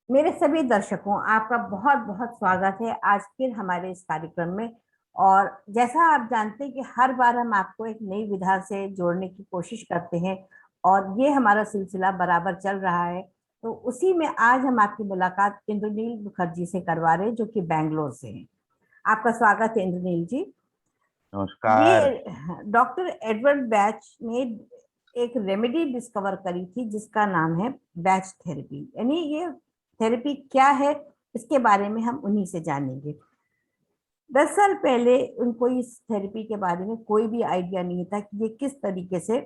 मेरे सभी दर्शकों, आपका बहुत बहुत स्वागत है आज फिर हमारे इस कार्यक्रम में। और जैसा आप जानते हैं कि हर बार हम आपको एक नई विधा से जोड़ने की कोशिश करते हैं, और ये हमारा सिलसिला बराबर चल रहा है। तो उसी में आज हम आपकी मुलाकात इंद्रनील मुखर्जी से करवा रहे हैं, जो कि बैंगलोर से हैं। आपका स्वागत है इंद्रनील जी। नमस्कार। ये डॉक्टर एडवर्ड बैच ने एक रेमेडी डिस्कवर करी थी जिसका नाम है बैच थेरेपी। यानी ये थेरेपी क्या है, इसके बारे में हम उन्हीं से जानेंगे। 10 साल पहले उनको इस थेरेपी के बारे में कोई भी आइडिया नहीं था कि ये किस तरीके से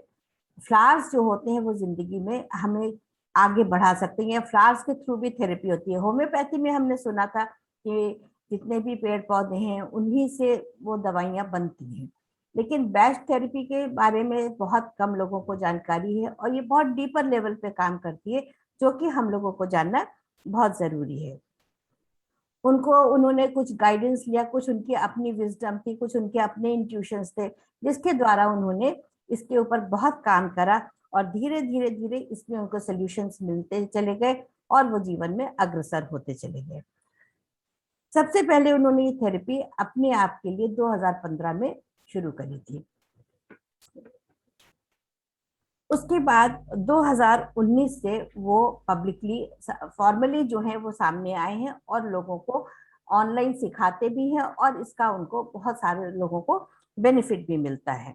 फ्लावर्स जो होते हैं वो जिंदगी में हमें आगे बढ़ा सकते हैं, या फ्लावर्स के थ्रू भी थेरेपी होती है। होम्योपैथी में हमने सुना था कि जितने भी पेड़ पौधे हैं उन्हीं से वो दवाइयां बनती हैं, लेकिन बैच थेरेपी के बारे में बहुत कम लोगों को जानकारी है, और ये बहुत डीपर लेवल पे काम करती है, जो कि हम लोगों को जानना बहुत जरूरी है। उनको उन्होंने कुछ गाइडेंस लिया, कुछ उनकी अपनी विजडम थी, कुछ उनके अपने इंट्यूशंस थे, जिसके द्वारा उन्होंने इसके ऊपर बहुत काम करा, और धीरे धीरे धीरे इसमें उनको सोल्यूशंस मिलते चले गए, और वो जीवन में अग्रसर होते चले गए। सबसे पहले उन्होंने ये थेरेपी अपने आप के लिए 2015 में शुरू करी थी। उसके बाद 2019 से वो पब्लिकली फॉर्मली जो है वो सामने आए हैं, और लोगों को ऑनलाइन सिखाते भी हैं, और इसका उनको बहुत सारे लोगों को बेनिफिट भी मिलता है।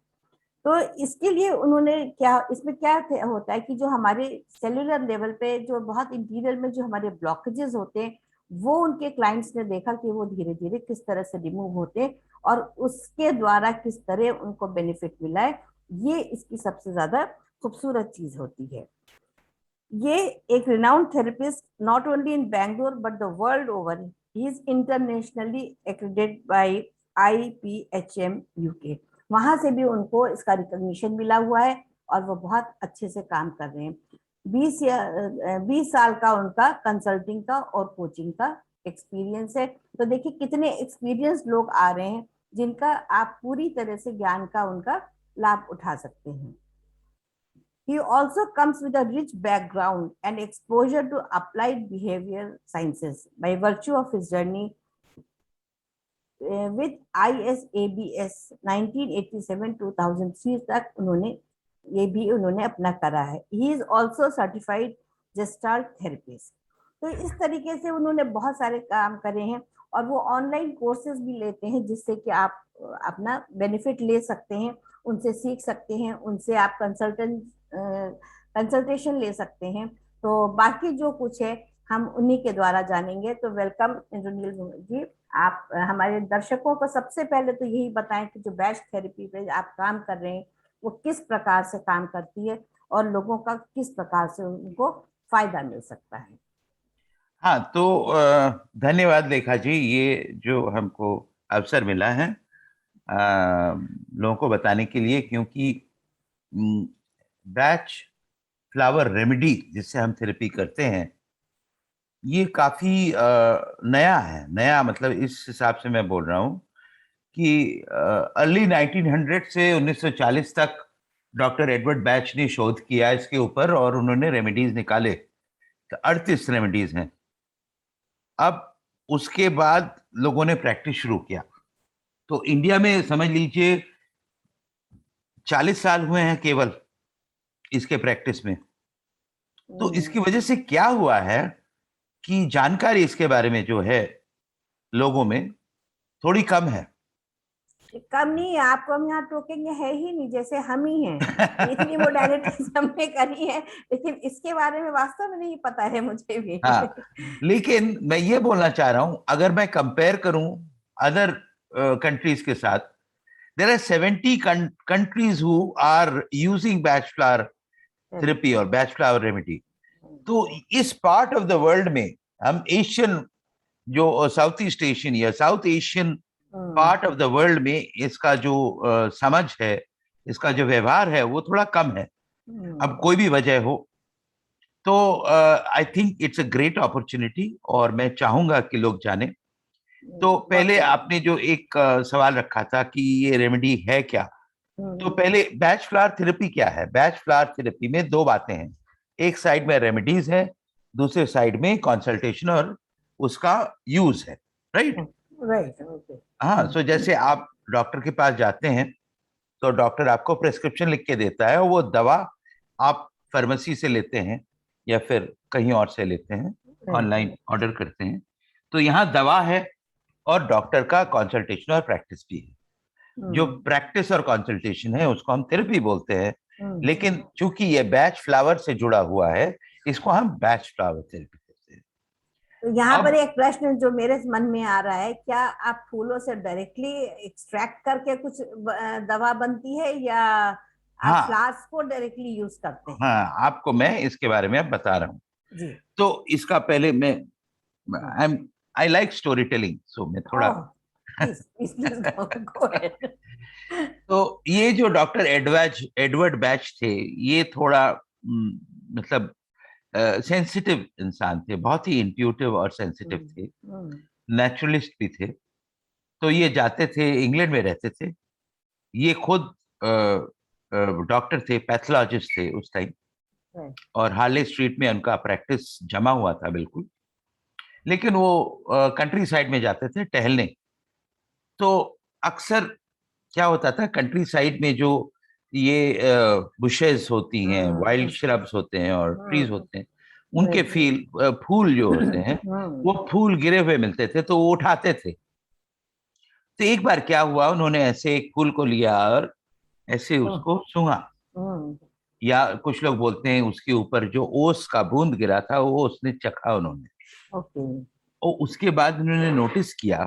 तो इसके लिए उन्होंने क्या, इसमें क्या होता है कि जो हमारे सेलुलर लेवल पे जो बहुत इंटीरियर में जो हमारे ब्लॉकेजेस होते हैं, वो उनके क्लाइंट्स ने देखा कि वो धीरे धीरे किस तरह से रिमूव होते हैं, और उसके द्वारा किस तरह उनको बेनिफिट मिला है। ये इसकी सबसे ज्यादा खूबसूरत चीज होती है। ये एक renowned therapist not only in Bangalore but the world over. He is internationally accredited by IPHM UK। वहां से भी उनको इसका रिकॉग्निशन मिला हुआ है, और वो बहुत अच्छे से काम कर रहे हैं। 20 साल का उनका कंसल्टिंग का और कोचिंग का एक्सपीरियंस है। तो देखिए कितने एक्सपीरियंस लोग आ रहे हैं, जिनका आप पूरी तरह से ज्ञान का उनका लाभ उठा सकते हैं। He also comes with a rich background and exposure to applied behavior sciences by virtue of his journey with ISABS 1987-2003 तक उन्होंने अपना करा है। He is also certified Gestalt therapist। तो इस तरीके से उन्होंने बहुत सारे काम करे हैं, और वो ऑनलाइन कोर्सेज भी लेते हैं, जिससे कि आप अपना बेनिफिट ले सकते हैं, उनसे सीख सकते हैं, उनसे आप कंसल्टेशन ले सकते हैं। तो बाकी जो कुछ है हम उन्हीं के द्वारा जानेंगे। तो वेलकम इंद्रनील जी। आप हमारे दर्शकों को सबसे पहले तो यही बताएं कि जो बैच थेरेपी पे आप काम कर रहे हैं वो किस प्रकार से काम करती है, और लोगों का किस प्रकार से उनको फायदा मिल सकता है। हाँ, तो धन्यवाद लेखा जी, ये जो हमको अवसर मिला है लोगों को बताने के लिए, क्योंकि बैच फ्लावर रेमेडी जिससे हम थेरेपी करते हैं, ये काफी नया है। नया मतलब इस हिसाब से मैं बोल रहा हूँ कि अर्ली 1900 से 1940 तक डॉक्टर एडवर्ड बैच ने शोध किया इसके ऊपर, और उन्होंने रेमेडीज निकाले। तो 38 रेमेडीज हैं। अब उसके बाद लोगों ने प्रैक्टिस शुरू किया। तो इंडिया में समझ लीजिए 40 साल हुए हैं केवल इसके प्रैक्टिस में। तो इसकी वजह से क्या हुआ है कि जानकारी इसके बारे में जो है लोगों में थोड़ी कम है। कम नहीं है, आपको हम यहाँ टोकेंगे है ही नहीं, जैसे हम ही हैं। इतनी मोडालिटीज हमने करी है, लेकिन इसके बारे में वास्तव में नहीं पता है मुझे भी। हाँ, लेकिन मैं ये बोलना चाह रहा हूं, अगर मैं कंपेयर करूं अदर कंट्रीज के साथ, there are 70 countries who are using Bach flower therapy और बैच फ्लावर रेमेडी। तो इस पार्ट ऑफ द वर्ल्ड में हम एशियन, जो साउथ ईस्ट एशियन या south Asian part of the world में इसका जो समझ है, इसका जो व्यवहार है, वो थोड़ा कम है। अब कोई भी वजह हो, तो I think it's a great opportunity, और मैं चाहूंगा कि लोग जाने। तो पहले आपने जो एक सवाल रखा था कि ये रेमेडी है क्या, तो पहले बैच फ्लावर थेरेपी क्या है। बैच फ्लावर थेरेपी में दो बातें हैं। एक साइड में रेमेडीज है, दूसरे साइड में कंसल्टेशन और उसका यूज है, राइट। Right, okay. हाँ, सो जैसे आप डॉक्टर के पास जाते हैं तो डॉक्टर आपको प्रेस्क्रिप्शन लिख के देता है, और वो दवा आप फार्मेसी से लेते हैं या फिर कहीं और से लेते हैं, ऑनलाइन ऑर्डर करते हैं। तो यहाँ दवा है और डॉक्टर का कंसल्टेशन और प्रैक्टिस भी है। जो प्रैक्टिस और कंसल्टेशन है उसको हम थेरेपी बोलते हैं, लेकिन चूंकि ये बैच फ्लावर से जुड़ा हुआ है, इसको हम बैच फ्लावर थेरेपी कहते हैं। तो यहाँ पर अब एक प्रश्न जो मेरे मन में आ रहा है, क्या आप फूलों से डायरेक्टली एक्सट्रैक्ट करके कुछ दवा बनती है, या आप हाँ, फ्लावर्स को डायरेक्टली यूज करते हैं? हाँ, आपको मैं इसके बारे में अब बता रहा हूँ। जी। तो इसका पहले मैं आई लाइक स्टोरी टेलिंग, सो मैं थोड़ा please please please go ahead. तो ये जो डॉक्टर एडवर्ड बैच थे, ये थोड़ा मतलब सेंसिटिव इंसान थे, बहुत ही इंट्यूटिव और सेंसिटिव थे, नेचुरलिस्ट भी थे। तो ये जाते थे, इंग्लैंड में रहते थे, ये खुद डॉक्टर थे, पैथोलॉजिस्ट थे उस टाइम, और हार्ले स्ट्रीट में उनका प्रैक्टिस जमा हुआ था बिल्कुल। लेकिन वो कंट्री साइड में जाते थे टहलने। तो अक्सर क्या होता था, कंट्री साइड में जो ये बुशेस होती हैं, वाइल्ड श्रब्स होते हैं और ट्रीज होते हैं, उनके फूल जो होते हैं, वो फूल गिरे हुए मिलते थे तो वो उठाते थे। तो एक बार क्या हुआ, उन्होंने ऐसे एक फूल को लिया और ऐसे उसको सूंघा, या कुछ लोग बोलते हैं उसके ऊपर जो ओस का बूंद गिरा था वो उसने चखा उन्होंने। और उसके बाद उन्होंने नोटिस किया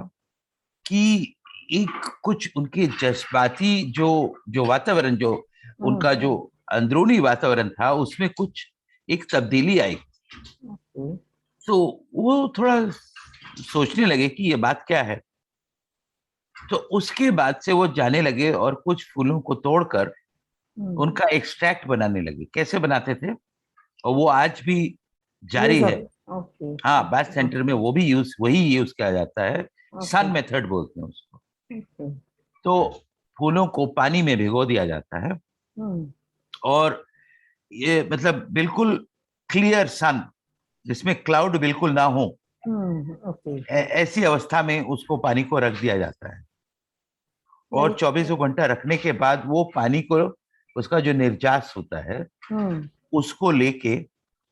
कि एक कुछ उनके जज्बाती जो जो वातावरण, जो उनका जो अंदरूनी वातावरण था, उसमें कुछ एक तब्दीली आई। तो वो थोड़ा सोचने लगे कि ये बात क्या है। तो उसके बाद से वो जाने लगे और कुछ फूलों को तोड़कर उनका एक्सट्रैक्ट बनाने लगे। कैसे बनाते थे, और वो आज भी जारी है। हाँ, बैच सेंटर में वो भी वही यूज किया जाता है। सन मेथड बोलते हैं उसको। तो फूलों को पानी में भिगो दिया जाता है, और ये मतलब बिल्कुल क्लियर सन, जिसमें क्लाउड बिल्कुल ना हो, ऐसी अवस्था में उसको पानी को रख दिया जाता है। और 24 घंटा रखने के बाद वो पानी को, उसका जो निर्जास होता है, उसको लेके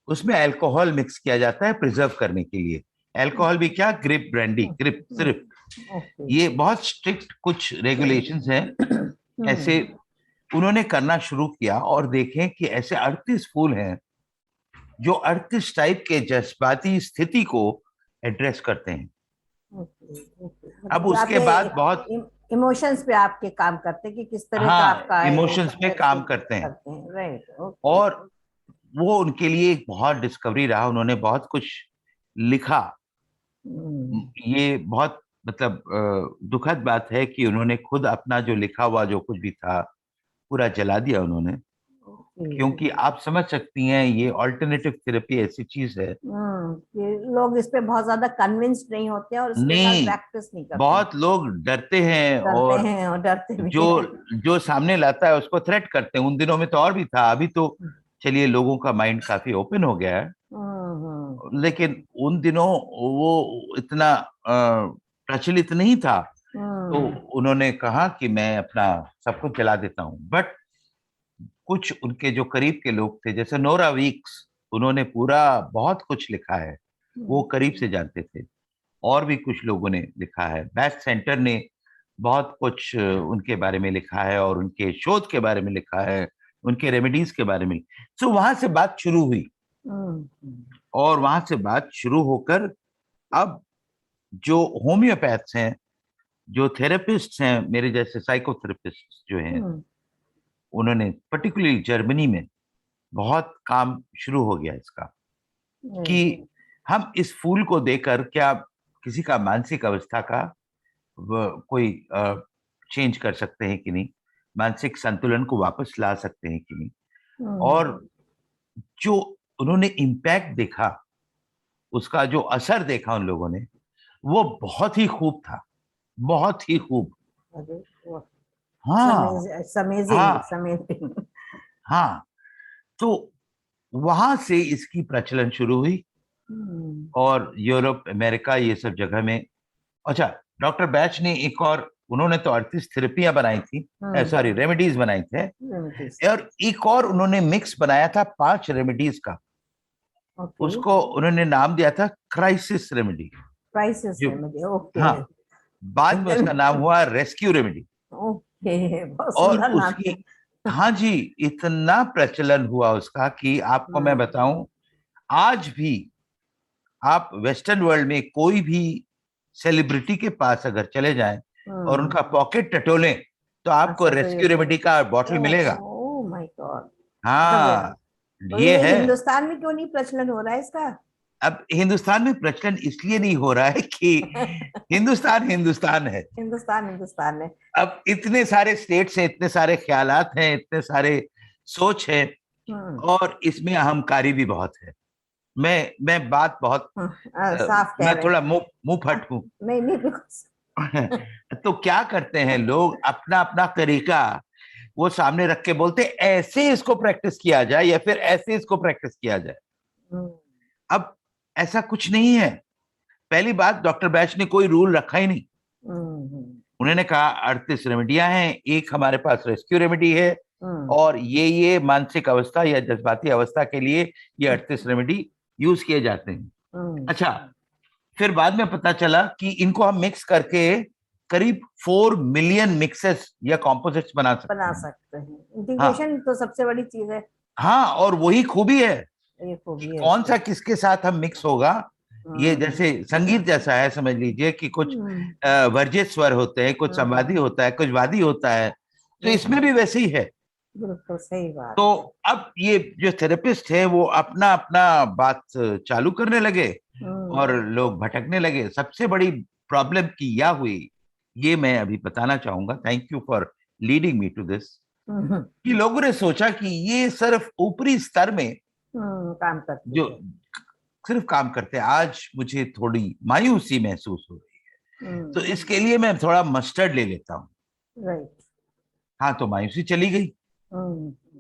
उसमें अल्कोहल मिक्स किया जाता है प्रिजर्व करने के लिए। अल्कोहल भी क्या, ग्रेप ब्रांडी, ग्रेप सिर्फ। ये बहुत स्ट्रिक्ट कुछ रेगुलेशंस हैं। ऐसे उन्होंने करना शुरू किया और देखें कि ऐसे 38 फूल हैं जो 38 टाइप के जज्बाती स्थिति को एड्रेस करते हैं। अब उसके बाद बहुत इमोशंस पे आपके काम करते हैं कि किस तरह का आपका इमोशंस पे काम करते हैं। राइट। और वो उनके लिए एक बहुत डिस्कवरी रहा, उन्होंने बहुत कुछ लिखा। ये बहुत मतलब दुखद बात है कि उन्होंने खुद अपना जो लिखा हुआ जो कुछ भी था पूरा जला दिया उन्होंने, क्योंकि आप समझ सकती हैं ये ऑल्टरनेटिव थेरेपी ऐसी चीज है कि लोग इस पे बहुत ज्यादा कन्विंस्ड नहीं होते हैं और इसके साथ प्रैक्टिस नहीं करते। बहुत लोग डरते हैं और डरते भी जो सामने लाता है उसको थ्रेट करते हैं। उन दिनों में तो और भी था, अभी तो चलिए लोगों का माइंड काफी ओपन हो गया है, लेकिन उन दिनों वो इतना प्रचलित नहीं था। तो उन्होंने कहा कि मैं अपना सब कुछ जला देता हूँ। बट कुछ उनके जो करीब के लोग थे, जैसे नोरा वीक्स, उन्होंने पूरा बहुत कुछ लिखा है, वो करीब से जानते थे। और भी कुछ लोगों ने लिखा है, बैच सेंटर ने बहुत कुछ उनके बारे में लिखा है, और उनके शोध के बारे में लिखा है, उनके रेमेडीज के बारे में। तो वहां से बात शुरू हुई, और वहां से बात शुरू होकर अब जो होम्योपैथ्स हैं, जो थेरेपिस्ट हैं, मेरे जैसे साइकोथेरेपिस्ट जो हैं, उन्होंने पर्टिकुलरली जर्मनी में बहुत काम शुरू हो गया इसका, कि हम इस फूल को देकर क्या किसी का मानसिक अवस्था का कोई चेंज कर सकते हैं कि नहीं, मानसिक संतुलन को वापस ला सकते हैं कि नहीं। और जो उन्होंने इम्पैक्ट देखा, उसका जो असर देखा उन लोगों ने, वो बहुत ही खूब था, बहुत ही खूब। हाँ, हाँ, तो वहां से इसकी प्रचलन शुरू हुई। और यूरोप, अमेरिका, ये सब जगह में। अच्छा, डॉक्टर बैच ने एक और, उन्होंने तो 38 थेरेपियां बनाई थी, सॉरी रेमेडीज बनाई थे, और एक और उन्होंने मिक्स बनाया था 5 रेमेडीज का। उसको उन्होंने नाम दिया था crisis remedy. Crisis remedy, okay. हाँ, बाद में उसका नाम हुआ रेस्क्यू रेमेडी। ओके, बहुत और सुंदर नाम उसकी, है। हाँ जी, इतना प्रचलन हुआ उसका कि आपको मैं बताऊं, आज भी आप वेस्टर्न वर्ल्ड में कोई भी सेलिब्रिटी के पास अगर चले जाएं और उनका पॉकेट टटोलें तो आपको अच्छा, तो रेस्क्यू रेमेडी का बॉटल मिलेगा। Oh my God. हाँ, तो ये ये है। हिंदुस्तान में क्यों नहीं प्रचलन हो रहा है इसका? अब हिंदुस्तान में प्रचलन इसलिए नहीं हो रहा है कि हिंदुस्तान हिंदुस्तान है। हिंदुस्तान हिंदुस्तान है। अब इतने सारे स्टेट्स हैं, इतने सारे ख्यालात हैं, इतने सारे सोच है, और इसमें अहंकारी भी बहुत है। मैं बात बहुत साफ कह मैं रहे थोड़ा हैं। मुंह फट हूं। नहीं नहीं, बिल्कुल। तो क्या करते हैं लोग, अपना अपना तरीका वो सामने रख के बोलते ऐसे इसको प्रैक्टिस किया जाए या फिर ऐसे इसको प्रैक्टिस किया जाए। अब ऐसा कुछ नहीं है। पहली बात, डॉक्टर बैच ने कोई रूल रखा ही नहीं। उन्होंने कहा 38 रेमेडियां हैं, एक हमारे पास रेस्क्यू रेमेडी है, और ये मानसिक अवस्था या जज्बाती अवस्था के लिए ये 38 रेमेडी यूज किए जाते हैं। अच्छा, फिर बाद में पता चला कि इनको हम मिक्स करके करीब 4 मिलियन मिक्सेस या कॉम्पोजिट्स बना सकते हैं। इंटीग्रेशन तो सबसे बड़ी चीज है। हाँ, और वही खूबी है। ये खूबी है कौन सा किसके साथ हम मिक्स होगा, ये जैसे संगीत जैसा है, समझ लीजिए कि कुछ वर्जित स्वर होते हैं, कुछ संवादी होता है, कुछ वादी होता है, तो इसमें भी वैसे ही है। बिल्कुल सही बात। तो अब ये जो थेरेपिस्ट है वो अपना अपना बात चालू करने लगे और लोग भटकने लगे। सबसे बड़ी प्रॉब्लम की क्या हुई, ये मैं अभी बताना चाहूंगा। Thank you for leading me to this. कि लोगों ने सोचा कि ये सिर्फ ऊपरी स्तर में काम करते जो सिर्फ काम करते हैं। आज मुझे थोड़ी मायूसी महसूस हो रही है, तो इसके लिए मैं थोड़ा मस्टर्ड ले लेता हूँ। राइट। हाँ, तो मायूसी चली गई।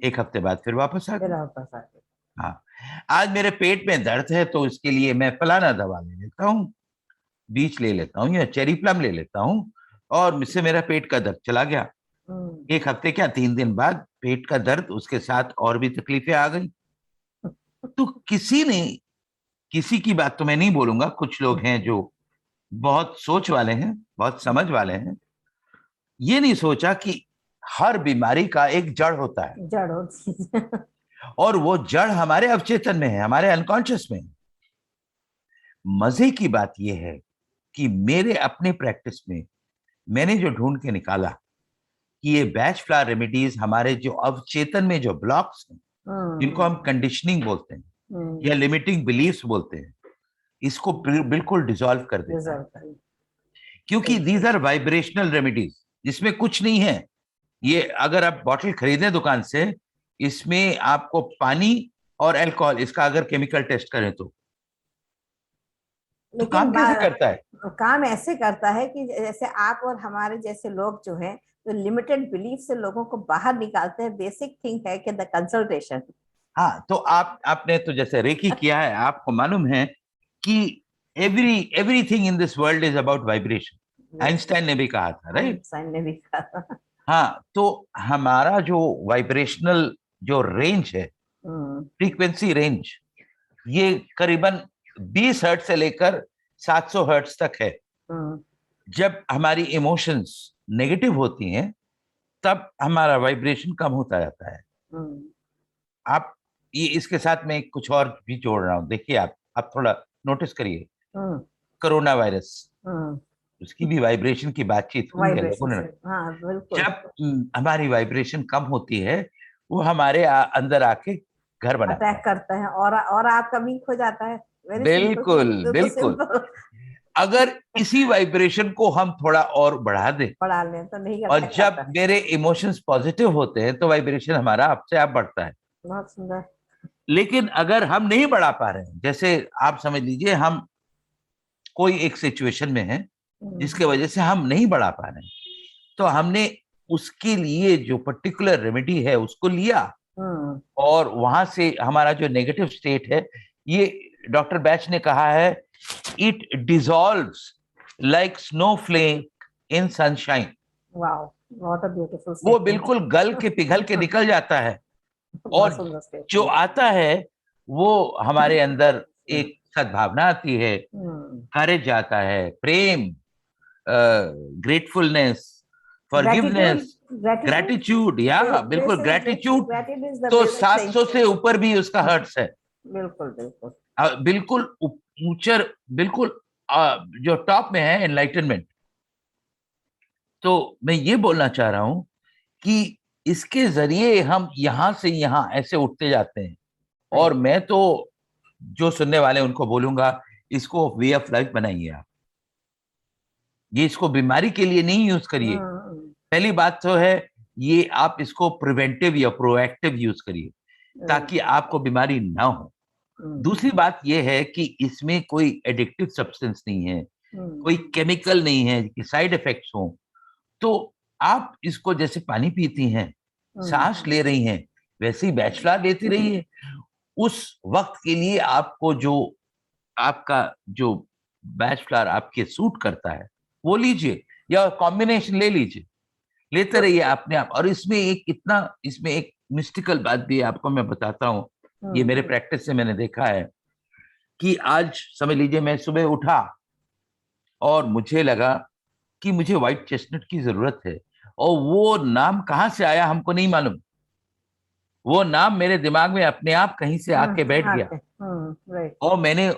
एक हफ्ते बाद फिर वापस आ गई। हाँ, आज मेरे पेट में दर्द है तो इसके लिए मैं फलाना दवा ले लेता हूँ, बीच ले लेता हूँ या चेरी प्लम ले लेता हूँ, और इससे मेरा पेट का दर्द चला गया। एक हफ्ते क्या, 3 दिन बाद पेट का दर्द, उसके साथ और भी तकलीफें आ गई। तो किसी ने, किसी की बात तो मैं नहीं बोलूंगा, कुछ लोग हैं जो बहुत सोच वाले हैं, बहुत समझ वाले हैं, ये नहीं सोचा कि हर बीमारी का एक जड़ होता है, जड़ होती है। और वो जड़ हमारे अवचेतन में है, हमारे अनकॉन्शियस में है। मजे की बात यह है कि मेरे अपने प्रैक्टिस में मैंने जो ढूंढ के निकाला कि ये बैच फ्लावर रेमेडीज हमारे जो अवचेतन में जो ब्लॉक्स हैं, जिनको हम कंडीशनिंग बोलते हैं या लिमिटिंग बिलीफ्स बोलते हैं, इसको बिल्कुल डिसॉल्व कर देता है। क्योंकि दीज आर वाइब्रेशनल रेमेडीज, जिसमें कुछ नहीं है। ये अगर आप बॉटल खरीदें दुकान से, इसमें आपको पानी और अल्कोहल, इसका अगर केमिकल टेस्ट करें तो काम कैसे करता है? काम ऐसे करता है कि जैसे आप और हमारे जैसे लोग जो हैं, तो लिमिटेड बिलीफ से लोगों को बाहर निकालते हैं। बेसिक थिंग है कि द कंसल्टेशन। हाँ, तो आपने तो जैसे रेकी किया है, आपको मालूम है कि everything in this world is about vibration. Einstein ने भी कहा था, राइट? आइंस्टाइन ने भी कहा। हाँ, तो हमारा जो वाइब्रेशनल जो रेंज है, फ्रीक्वेंसी रेंज, ये करीबन 20 हर्ट्ज से लेकर 700 हर्ट्ज तक है। जब हमारी इमोशंस नेगेटिव होती हैं तब हमारा वाइब्रेशन कम होता जाता है। आप ये, इसके साथ में कुछ और भी जोड़ रहा हूं, देखिए आप थोड़ा नोटिस करिए। कोरोना वायरस, उसकी भी वाइब्रेशन की बातचीत हुई है लोगों ने। हाँ, बिल्कुल। जब हमारी वाइब्रेशन कम होती है, वो हमारे अंदर आके घर बनाता अटैक करता है और आपका वीक हो जाता है। बिल्कुल बिल्कुल। अगर इसी वाइब्रेशन को हम थोड़ा और बढ़ा दें, बढ़ा लें तो नहीं, और जब मेरे इमोशंस पॉजिटिव होते हैं तो वाइब्रेशन हमारा आपसे आप बढ़ता है। बहुत सुंदर। लेकिन अगर हम नहीं बढ़ा पा रहे हैं, जैसे आप समझ लीजिए हम कोई एक सिचुएशन में है जिसके वजह से हम नहीं बढ़ा पा रहे हैं, तो हमने उसके लिए जो पर्टिकुलर रेमेडी है उसको लिया, और वहां से हमारा जो नेगेटिव स्टेट है ये डॉक्टर बैच ने कहा है, it dissolves like Snowflake in sunshine. Wow, what a beautiful वो स्टेटमेंट। बिल्कुल गल के पिघल के निकल जाता है, बहुत और सुंदर जो स्टेटमेंट। आता है वो हमारे अंदर एक सद्भावना आती है, करेज आता है, प्रेम, gratefulness, gratitude, forgiveness, gratitude, gratitude, या बिल्कुल ग्रेटिट्यूड। ग्रेटिट्यूड इज द तो बेसिक 700 से ऊपर भी उसका थिंग। हर्ट्स है। बिल्कुल बिल्कुल। बिल्कुल ऊंचर, बिल्कुल जो टॉप में है एनलाइटनमेंट। तो मैं ये बोलना चाह रहा हूं कि इसके जरिए हम यहां से यहां ऐसे उठते जाते हैं। और मैं तो जो सुनने वाले उनको बोलूंगा, इसको वे ऑफ लाइफ बनाइए आप। ये इसको बीमारी के लिए नहीं यूज करिए। पहली बात तो है, ये आप इसको प्रिवेंटिव या प्रोएक्टिव यूज करिए, ताकि आपको बीमारी ना हो। दूसरी बात यह है कि इसमें कोई एडिक्टिव सब्सटेंस नहीं है, कोई केमिकल नहीं है कि साइड इफेक्ट्स हो। तो आप इसको जैसे पानी पीती हैं, सांस ले रही हैं, वैसे ही बैचलर लेती रहिए। उस वक्त के लिए आपको जो आपका जो बैचलर आपके सूट करता है वो लीजिए, या कॉम्बिनेशन ले लीजिए, लेते रहिए अपने आप। और इसमें एक मिस्टिकल बात भी आपको मैं बताता हूँ। ये मेरे प्रैक्टिस से मैंने देखा है कि आज समझ लीजिए मैं सुबह उठा और मुझे लगा कि मुझे व्हाइट चेस्टनट की जरूरत है, और वो नाम कहाँ से आया हमको नहीं मालूम। वो नाम मेरे दिमाग में अपने आप कहीं से आके बैठ गया, और मैंने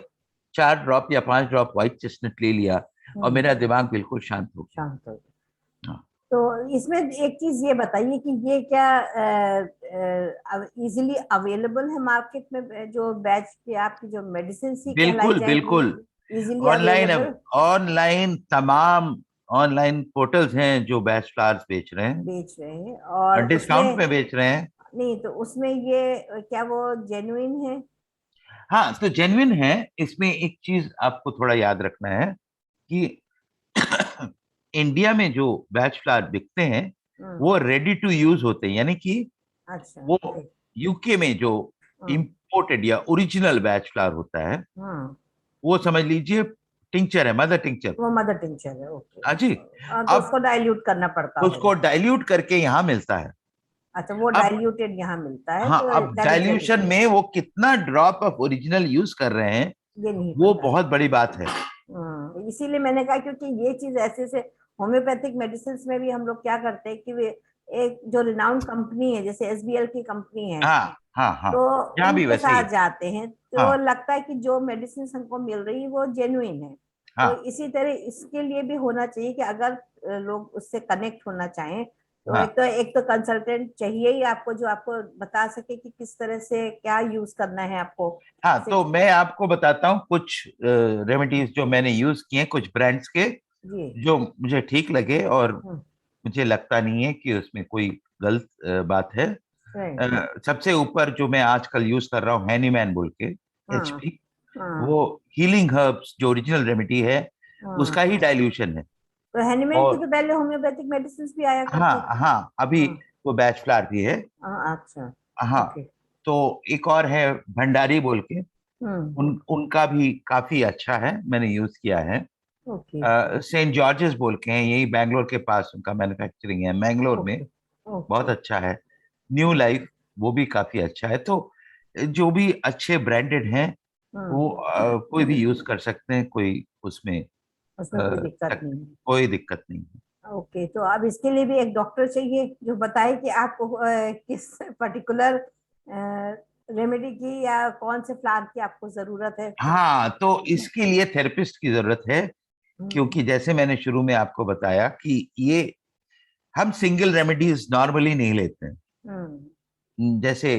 4 ड्रॉप या 5 ड्रॉप व्हाइट चेस्टनट ले लिया, और मेरा दिमाग बिल्कुल शांत हो गया। शांत हो गया। तो इसमें एक चीज ये बताइए कि ये क्या इजीली अवेलेबल है मार्केट में, जो बैच की आपकी जो मेडिसिन ही कहलाई बिल्कुल जाएगी, बिल्कुल। इजीली ऑनलाइन, अवेलेबल ऑनलाइन तमाम ऑनलाइन पोर्टल्स हैं जो बैच फ्लावर्स बेच रहे हैं, बेच रहे हैं, और डिस्काउंट उसमें में बेच रहे हैं। नहीं तो उसमें ये क्या वो जेन्युइन है? हाँ, तो जेन्युइन है। इसमें एक चीज आपको थोड़ा याद रखना है कि इंडिया में जो बैच फ्लावर बिकते हैं वो रेडी टू यूज होते हैं, यानी कि अच्छा, वो यूके में जो इंपोर्टेड या ओरिजिनल बैच फ्लावर होता है, वो समझ लीजिए टिंचर है, मदर टिंचर। वो मदर टिंचर है, ओके। हाँ जी। तो अब उसको डाइल्यूट करना पड़ता उसको होगा। डाइल्यूट करके यहाँ मिलता है। अच्छा, वो अब डाइल्यूटेड यहाँ मिलता है, हाँ, तो अब दैट इज डाइल्यूशन में वो कितना ड्रॉप ऑफ ओरिजिनल यूज कर रहे हैं, ये नहीं वो पता। बहुत बड़ी बात है। इसीलिए मैंने कहा, क्योंकि ये चीज ऐसे से होम्योपैथिक मेडिसिन में भी हम लोग क्या करते हैं कि वे एक जो रिनाउंड कंपनी है, जैसे एसबीएल की कंपनी है, हाँ हाँ हाँ, तो यहाँ भी उनके वैसे ही साथ है। जाते हैं, तो हाँ लगता है कि जो मेडिसिन हमको मिल रही है वो जेन्युइन है। तो हाँ इसी तरह इसके लिए भी होना चाहिए कि अगर लोग उससे कनेक्ट होना चाहें, तो हाँ एक तो कंसल्टेंट चाहिए ही आपको, जो आपको बता सके कि किस तरह से क्या यूज करना है आपको। हाँ। तो मैं आपको बताता हूँ कुछ रेमेडीज जो मैंने यूज किए, कुछ ब्रांड्स के जी। जो मुझे ठीक लगे, और मुझे लगता नहीं है कि उसमें कोई गलत बात है। सबसे ऊपर जो मैं आजकल यूज कर रहा हूँ हैनीमैन बोल के, एचपी, वो हीलिंग हर्ब्स जो ओरिजिनल रेमेडी है उसका ही डाइल्यूशन है। तो हैनीमैन की और तो पहले होम्योपैथिक मेडिसिन भी आया करती हाँ थी। हाँ, अभी वो बैच फ्लावर भी है। अच्छा, हाँ, ओके। तो एक और है भंडारी बोल के, उनका भी काफी अच्छा है, मैंने यूज किया है। ओके सेंट जॉर्जेस बोल के हैं, यही बैंगलोर के पास उनका मैन्युफैक्चरिंग है, मैंगलोर में। ओके बहुत ओके। अच्छा है। न्यू लाइफ, वो भी काफी अच्छा है। तो जो भी अच्छे ब्रांडेड हैं वो कोई भी यूज कर सकते हैं, कोई उसमें उसमें कोई दिक्कत नहीं है। कोई दिक्कत नहीं है। ओके, तो अब इसके लिए भी एक डॉक्टर चाहिए जो बताए कि आपको किस पर्टिकुलर रेमेडी की या कौन से फ्लावर की आपको जरूरत है। हाँ, तो इसके लिए थेरेपिस्ट की जरूरत है, क्योंकि जैसे मैंने शुरू में आपको बताया कि ये हम सिंगल रेमेडीज नॉर्मली नहीं लेते हैं। जैसे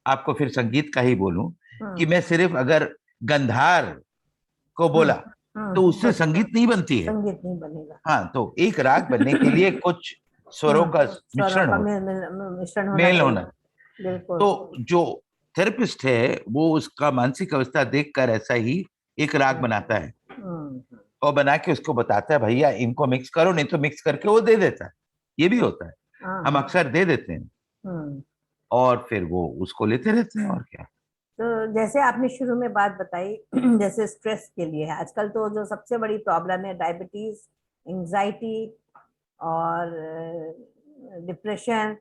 आपको फिर संगीत का ही बोलूं कि मैं सिर्फ अगर गंधार को बोला तो उससे संगीत नहीं बनती है। संगीत नहीं बनेगा। हाँ, तो एक राग बनने के लिए कुछ स्वरों का स्वरों मिश्रण का होता, मिश्रण होना मेल चाहिए। होना। बिल्कुल। तो जो थेरेपिस्ट है वो उसका मानसिक अवस्था देखकर ऐसा ही एक राग बनाता है, और बना के उसको बताता है भैया इनको मिक्स करो, नहीं तो मिक्स करके वो दे देता है। ये भी होता है, हम अक्सर दे देते हैं, और फिर वो उसको लेते रहते हैं, और क्या। तो जैसे आपने शुरू में बात बताई जैसे स्ट्रेस के लिए है, आजकल तो जो सबसे बड़ी प्रॉब्लम है डायबिटीज, एंजाइटी और डिप्रेशन,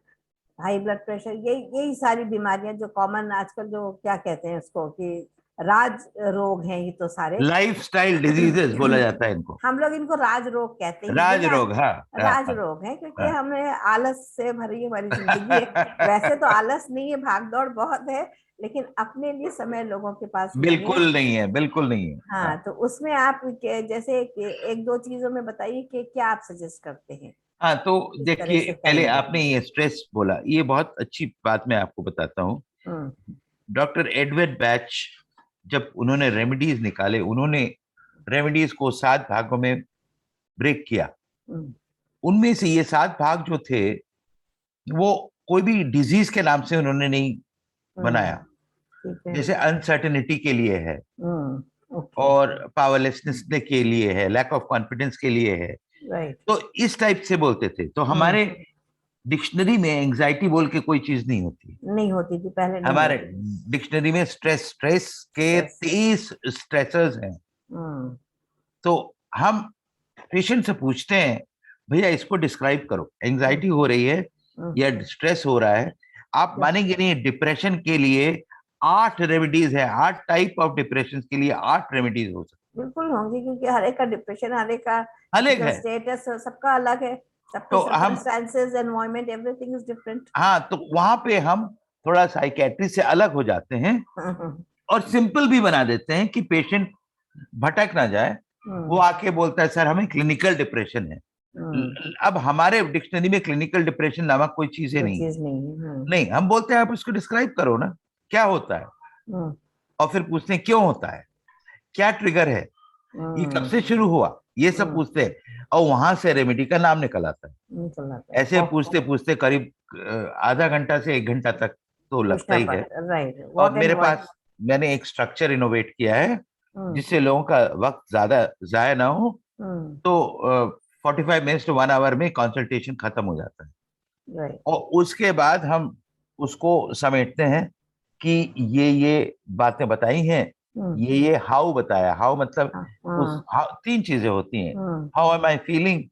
हाई ब्लड प्रेशर, यही यही सारी बीमारियां जो कॉमन आजकल, जो क्या कहते हैं उसको कि राज रोग हैं ये तो सारे। लाइफस्टाइल डिजीजेस बोला जाता है इनको। हम लोग इनको राज रोग कहते हैं, राज ये ना रोग, हाँ हाँ राज हाँ रोग है, क्योंकि हाँ। हमें आलस से भरी हमारी जिंदगी है। वैसे तो आलस नहीं है, भाग दौड़ बहुत है, लेकिन अपने लिए समय लोगों के पास नहीं है। बिल्कुल नहीं है, बिल्कुल नहीं है। हाँ, हाँ तो उसमें आप जैसे एक दो चीजों में बताइए कि क्या आप सजेस्ट करते हैं, हाँ, तो किस तरह देखिए, से पहले करेंगे। आपने ये स्ट्रेस बोला, ये बहुत अच्छी बात मैं आपको बताता हूँ। हम्म डॉक्टर एडवर्ड बैच, जब उन्होंने रेमेडीज निकाले, उन्होंने रेमेडीज को 7 भागों में ब्रेक किया। हम्म उनमें से ये 7 भाग जो थे, वो कोई भी डिजीज के नाम से उन्होंने नहीं हम्म, बनाया। ठीक है। जैसे अनसर्टेनिटी के लिए है, ओके। और पावरलेसनेस के लिए है, लैक ऑफ कॉन्फिडेंस के लिए है। राइट। तो इस टाइप से बोलते थे। तो हमारे डिक्शनरी में एंजाइटी बोल के कोई चीज नहीं होती। नहीं होती थी पहले, नहीं हमारे होती थी। डिक्शनरी में स्ट्रेस, स्ट्रेस के स्ट्रेस। 23 स्ट्रेसर्स हैं। हम्म तो हम पेशेंट से पूछते हैं, भैया इसको डिस्क्राइब करो, हम्म एंजाइटी हो रही है हम्म, या स्ट्रेस हो रहा है। आप जब मानेंगे नहीं, डिप्रेशन के लिए 8 रेमेडीज है। 8 टाइप ऑफ डिप्रेशन के लिए 8 रेमेडीज हो सकती बिल्कुल होंगी, क्योंकि हर एक का डिप्रेशन, हर एक का है। अलग जो है। स्टेटस सबका अलग है, सबके तो हम, circumstances, environment, everything is different. हाँ, तो वहां पे हम थोड़ा साइकेट्री से अलग हो जाते हैं, और सिंपल भी बना देते हैं कि पेशेंट भटक ना जाए। वो आके बोलता है, सर हमें क्लिनिकल डिप्रेशन है। अब हमारे डिक्शनरी में क्लिनिकल डिप्रेशन नामक कोई चीज ही कोई नहीं है। चीज नहीं है। नहीं, हम बोलते हैं आप इसको डिस्क्राइब करो ना, क्या होता है। हम्म और फिर पूछते हैं क्यों होता है, क्या ट्रिगर है, ये कब हम्म से शुरू हुआ, ये सब हम्म, पूछते हैं। और वहां से रेमेडी का नाम निकल आता है। निकल आता है। ऐसे ओह, पूछते पूछते करीब आधा घंटा से 1 घंटा तक तो लगता पूछना ही है। पड़ता, राइट, और व्हाट एंड मेरे व्हाई। पास, मैंने एक स्ट्रक्चर इनोवेट किया है हम्म जिससे लोगों का वक्त ज्यादा जाया ना हो। हम्म तो 45 मिनट्स to 1 hour में कंसल्टेशन खत्म हो जाता है। राइट। और उसके बाद हम उसको समेटते हैं कि ये बातें बताई हैं, हम्म ये हाउ बताया। हाउ मतलब हाँ, उस how, 3 चीजें होती हैं। Hmm how am I feeling,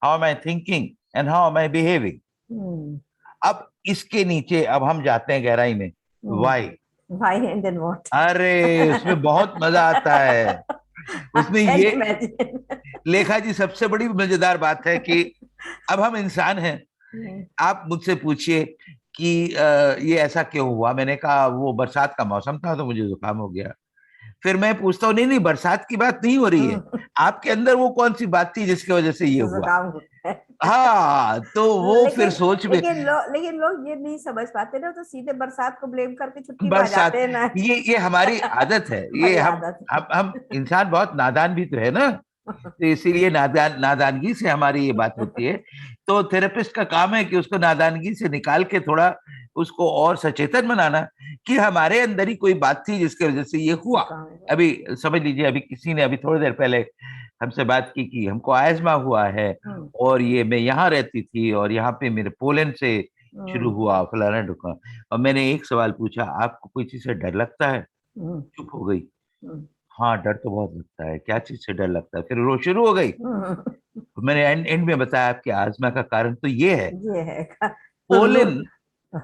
how am I thinking, and how am I behaving. Hmm अब इसके नीचे अब हम जाते हैं गहराई में। Why. Why and then what. अरे उसमें बहुत मजा आता है। उसमें कैन ये, इमेजिन। लेखा जी, सबसे बड़ी मजेदार बात है कि अब हम इंसान हैं। आप मुझसे पूछिए कि ये ऐसा क्यों हुआ। मैंने कहा वो बरसात का मौसम था तो मुझे जुकाम हो गया। फिर मैं पूछता हूँ, नहीं नहीं, बरसात की बात नहीं हो रही है, आपके अंदर वो कौन सी बात थी जिसकी वजह से ये हुआ। जुकाम होता है। हाँ, तो वो फिर लेकिन सोच में, लेकिन लोग ये नहीं समझ पाते ना, तो सीधे बरसात को ब्लेम करके छुट्टी पा बरसात, जाते हैं ना। ये हमारी आदत है। ये हमारी हम आदत हम हम इंसान बहुत नादान भी तो है ना। है। तो इसीलिए नादानगी से हमारी ये बात होती है। तो थेरेपिस्ट का काम है कि उसको नादानगी से निकाल के थोड़ा उसको और सचेतन बनाना, कि हमारे अंदर ही कोई बात थी जिसकी वजह से ये हुआ। जुकाम हुआ। अभी समझ लीजिए, अभी किसी ने अभी थोड़ी देर पहले हमसे बात की कि हमको आयजमा हुआ है, हम्म और ये मैं यहाँ रहती थी और यहाँ पे मेरे पोलैंड से शुरू हम्म हुआ, फलाना ढुका। और मैंने एक सवाल पूछा, आपको कोई चीज से डर लगता है। हम्म चुप हो गई। हम्म हाँ, डर तो बहुत लगता है, क्या चीज से डर लगता है। फिर वो शुरू हो गई। हम्म, तो मैंने एंड एंड में बताया, आपके आजमा का कारण तो ये है, ये है। पोलन।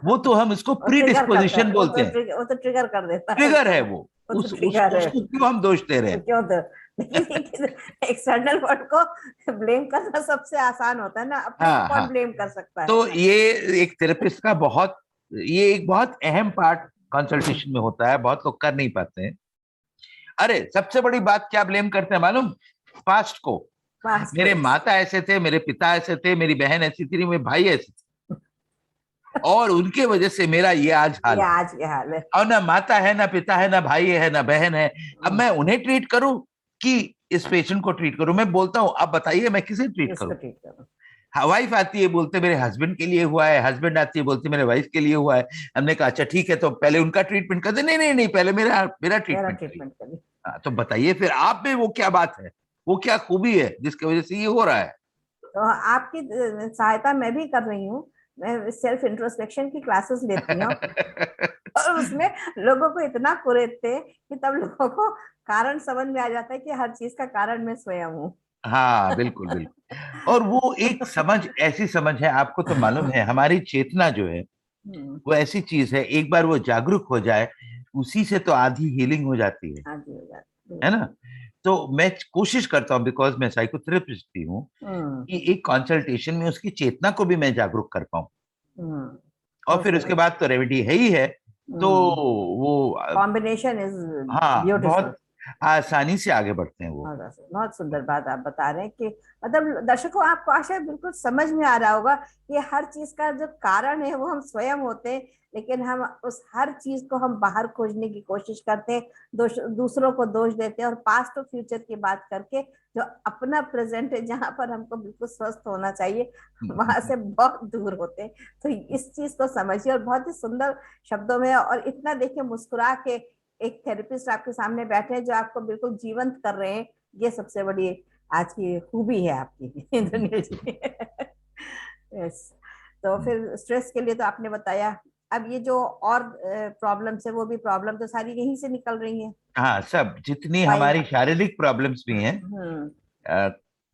वो तो हम इसको वो प्री ट्रिगर करता है, डिस्पोजिशन बोलते हैं। वो तो ट्रिगर कर देता है ट्रिगर है उसको। वो। वो तो ट्रिगर है। उसको क्यों हम दोष दे रहे हैं। क्यों तो, लेकिन एक्सटर्नल वर्ड को ब्लेम करना सबसे आसान होता है ना, अपने को हाँ कौन हाँ। ब्लेम कर सकता है। तो ये एक थेरेपिस्ट का बहुत, ये एक बहुत अहम पार्ट कंसल्टेशन में होता है, बहुत लोग कर नहीं पाते हैं। अरे सबसे बड़ी बात क्या ब्लेम करते हैं मालूम, पास्ट को। पास्ट को। मेरे माता ऐसे थे, मेरे पिता ऐसे थे, मेरी बहन ऐसी थी, मेरे भाई ऐसे थे, और उनके वजह से मेरा ये आज हाल ये है। आज के हाल है। और ना माता है, ना पिता है, ना भाई है, ना बहन है। अब मैं उन्हें ट्रीट करूं कि इस पेशेंट को ट्रीट करूं। मैं बोलता हूं, अब बताइए मैं किसे ट्रीट इसको करूं। ठीक करो। वाइफ आती है, बोलते मेरे हस्बैंड के लिए हुआ है। हस्बैंड आती है, बोलते मेरे वाइफ के लिए हुआ है। हमने कहा अच्छा ठीक है, तो पहले उनका ट्रीटमेंट कर दे। नहीं नहीं नहीं, पहले मेरा मेरा मेरा ट्रीटमेंट करिए। ट्रीटमेंट करिए। तो बताइए फिर आप में वो क्या बात है, वो क्या खूबी है जिसकी वजह से ये हो रहा है। तो आपकी सहायता मैं भी कर रही हूँ। मैं सेल्फ इंट्रोस्पेक्शन की क्लासेस लेती हूँ। और उसमें लोगों को इतना कुरेदते कि तब लोगों को कारण समझ में आ जाता है कि हर चीज का कारण मैं स्वयं हूँ। हाँ बिल्कुल बिल्कुल। और वो एक समझ, ऐसी समझ है, आपको तो मालूम है हमारी चेतना जो है हम्म, वो ऐसी चीज है, एक बार वो जागरूक हो जाए उसी से तो आधी हीलिंग हो जाती आगे हो जाता है बिल्कुल। ना। तो मैं कोशिश करता हूँ, बिकॉज मैं साइकोथेरेपिस्ट भी हूँ, हम्म, कि एक कंसल्टेशन में उसकी चेतना को भी मैं जागरूक कर पाऊँ, हम्म, और बहुत फिर उसके सही। बाद तो रेमेडी है ही है। तो वो कॉम्बिनेशन इज हाँ ब्यूटीफुल। बहुत आसानी से आगे बढ़ते हैं वो। बहुत सुंदर बात आप बता रहे हैं कि मतलब दर्शकों आपको आशा है बिल्कुल समझ में आ रहा होगा कि हर चीज का जो कारण है वो हम स्वयं होते हैं, लेकिन हम उस हर चीज को हम बाहर खोजने की कोशिश करते हैं, दूसरों को दोष देते हैं, और पास्ट और फ्यूचर की बात करके जो अपना प्रेजेंट है जहाँ पर हमको बिल्कुल स्वस्थ होना चाहिए वहां से बहुत दूर होते हैं। तो इस चीज को समझिए, और बहुत ही सुंदर शब्दों में, और इतना देखिए मुस्कुरा के एक थेरेपिस्ट आपके सामने बैठे हैं जो आपको बिल्कुल जीवंत कर रहे हैं। ये सबसे बड़ी आज की खूबी है आपकी इंद्रनील जी। यस। तो फिर स्ट्रेस के लिए तो आपने बताया, अब ये जो और प्रॉब्लम्स है वो भी प्रॉब्लम तो सारी यहीं से निकल रही है। हाँ, सब जितनी भाई। हमारी शारीरिक प्रॉब्लम्स भी हैं, हम्म। अ,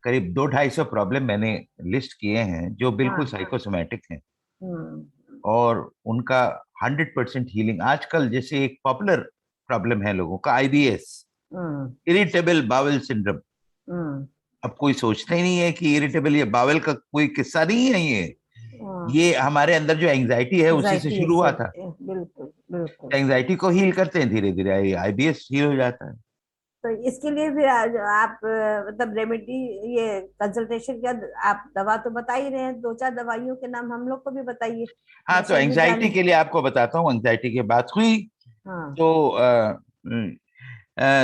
करीब 200-250 प्रॉब्लम मैंने लिस्ट किए हैं जो बिल्कुल हाँ। साइकोसोमैटिक हैं, हम्म। और उनका 100% हीलिंग। आजकल जैसे एक पॉपुलर प्रॉब्लम है लोगों का, IBS, hmm. Irritable bowel syndrome. Hmm. अब कोई सोचता ही नहीं है कि इरिटेबल ये बाउल का कोई किस्सा नहीं है, ये हमारे अंदर जो एंजाइटी है उसी से एंजाइटी शुरू हुआ से था। बिल्कुल बिल्कुल। एंजाइटी को हील करते हैं धीरे धीरे, आईबीएस हील हो जाता है। तो इसके लिए फिर आप मतलब रेमेडी, ये कंसल्टेशन क्या, आप दवा तो बता ही रहे हैं, दो चार दवाइयों के नाम हम लोग को भी बताइए, हाँ, तो दर्शक भी एंजाइटी जाने। के लिए आपको बताता हूँ, एंजाइटी की बात हुई हाँ। तो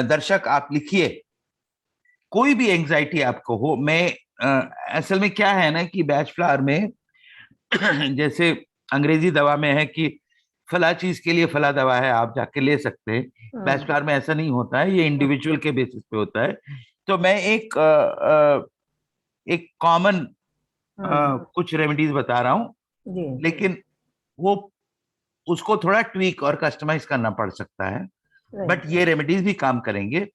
दर्शक आप लिखिए, कोई भी एंजाइटी आपको हो। मैं असल में क्या है ना कि बैच फ्लावर में जैसे अंग्रेजी दवा में है कि फला चीज के लिए फला दवा है, आप जाके ले सकते हैं। बैच हम्म। फ्लावर में ऐसा नहीं होता है, ये इंडिविजुअल के बेसिस पे होता है। तो मैं एक कॉमन हम्म। कुछ रेमेडीज बता रहा हूँ, जी। लेकिन वो उसको थोड़ा ट्वीक और कस्टमाइज करना पड़ सकता है, बट राइट। ये रेमेडीज भी काम करेंगे।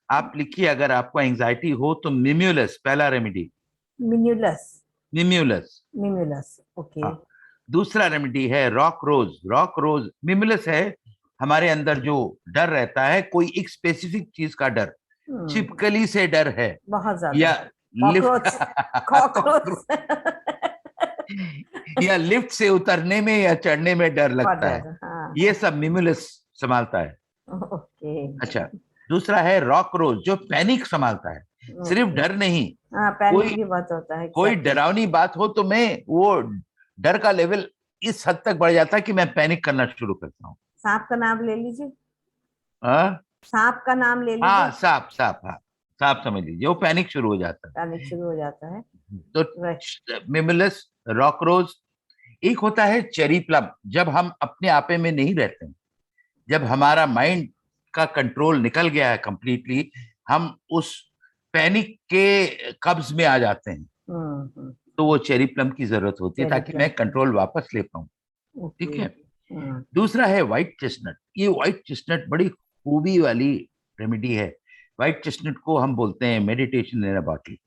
आप लिखिए, अगर आपको एंजाइटी हो तो मिम्यूलस पहला रेमेडी, मिन्यूलस। मिम्यूलस। मिन्यूलस ओके। हाँ, दूसरा रेमेडी है रॉक रोज। रॉक रोज मिम्यूलस है, हमारे अंदर जो डर रहता है, कोई एक स्पेसिफिक चीज का डर, हम्म। छिपकली से डर है, बहुत ज्यादा। या लिफ्ट कॉकरोच। कॉकरोच। या लिफ्ट से उतरने में या चढ़ने में डर बहुत लगता है, डर, हाँ। ये सब मिम्यूलस संभालता है। ओके। अच्छा, दूसरा है रॉक रोज जो पैनिक संभालता है, सिर्फ ओके। डर नहीं। हाँ, पैनिक कोई भी बहुत होता है, कोई एग्जैक्टली। डरावनी बात हो तो मैं वो डर का लेवल इस हद तक बढ़ जाता है कि मैं पैनिक करना शुरू करता हूँ। सांप का नाम ले लीजिए। हाँ, सांप का नाम ले हाँ, लीजिए। सांप सांप, हाँ, सांप समझ लीजिए, वो पैनिक शुरू हो जाता पैनिक शुरू हो जाता है। है। तो राइट। मिमुलस, रॉक रोज। एक होता है चेरी प्लम, जब हम अपने आपे में नहीं रहते हैं, जब हमारा माइंड का कंट्रोल निकल गया है कंप्लीटली, हम उस पैनिक के कब्ज में आ जाते हैं, हम्म। तो वो चेरी प्लम की जरूरत होती है चेरी ताकि प्लम। मैं कंट्रोल वापस ले पाऊं। ओके। ठीक है। हम्म। दूसरा है व्हाइट चेस्टनट। ये व्हाइट चेस्टनट बड़ी खूबी वाली रेमेडी है। व्हाइट चेस्टनट को हम बोलते हैं मेडिटेशन इन अ बॉटल।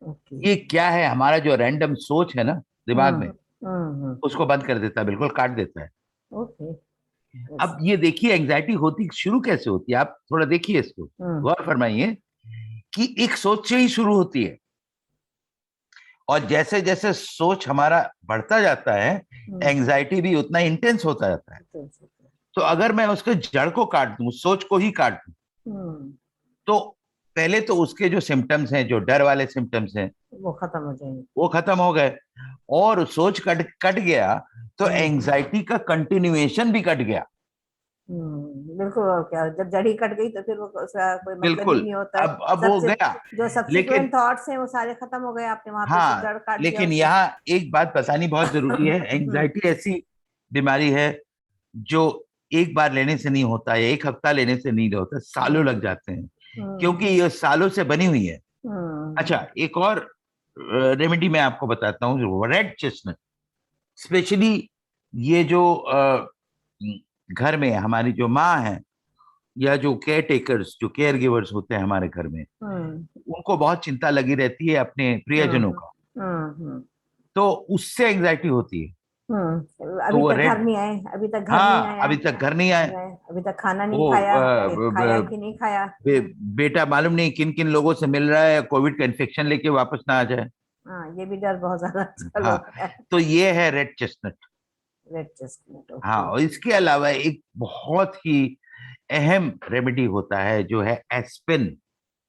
ओके। ये क्या है, हमारा जो रैंडम सोच है ना दिमाग में, हम्म। हम्म। उसको बंद कर देता है, बिल्कुल काट देता है। ओके। यस। अब ये देखिए एंजाइटी होती शुरू कैसे होती है, आप थोड़ा देखिए इसको, हम्म। गौर फरमाइए कि एक सोच से ही शुरू होती है, और जैसे जैसे सोच हमारा बढ़ता जाता है, हम्म। एंजाइटी भी उतना इंटेंस होता जाता है। तो अगर मैं उसके जड़ को काट दूं, सोच को ही काट दूं, हम्म। तो पहले तो उसके जो सिम्टम्स हैं, जो डर वाले सिम्टम्स हैं, वो खत्म हो जाएंगे। वो खत्म हो गए, और सोच कट कट गया तो हम्म। एंजाइटी का कंटिन्यूएशन भी कट गया। बिल्कुल, और क्या, जब जड़ी कट गई तो फिर वो उसका कोई मतलब ही बिल्कुल, नहीं होता है। अब वो सबसे गया। जो लेकिन सब्सिक्वेंट थॉट्स हैं वो सारे खत्म हो गए, आपने वहां पे से हाँ, जड़ काट दिया लेकिन उसको। यहाँ एक बात बतानी बहुत जरूरी है, हम्म। एंजाइटी ऐसी बीमारी है जो एक बार लेने से नहीं होता है, एक हफ्ता लेने से नहीं होता, सालों लग जाते हैं, क्योंकि हम्म। ये सालों से बनी हुई है। हम्म। अच्छा, एक और रेमेडी मैं आपको बताता हूँ, रेड चेस्टनट स्पेशली, ये जो घर में हमारी जो माँ है या जो केयर टेकर्स, जो केयर गिवर्स होते हैं हमारे घर में, उनको बहुत चिंता लगी रहती है अपने प्रियजनों का, तो उससे एंजाइटी होती है। तो अभी वो तक घर रेड, नहीं आए, अभी तक घर नहीं हाँ आया, अभी तक घर नहीं आए। अभी तक खाना नहीं वो खाया, कि खाया कि नहीं खाया। बेटा मालूम नहीं किन किन लोगों से मिल रहा है, कोविड का इन्फेक्शन लेके वापस ना आ जाए। हाँ, ये भी डर बहुत ज्यादा आजकल हाँ, होता है। तो ये है रेड चेस्टनट। रेड चेस्टनट, हाँ, ओके। और इसके अलावा एक बहुत ही अहम रेमेडी होता है जो है एस्पिन।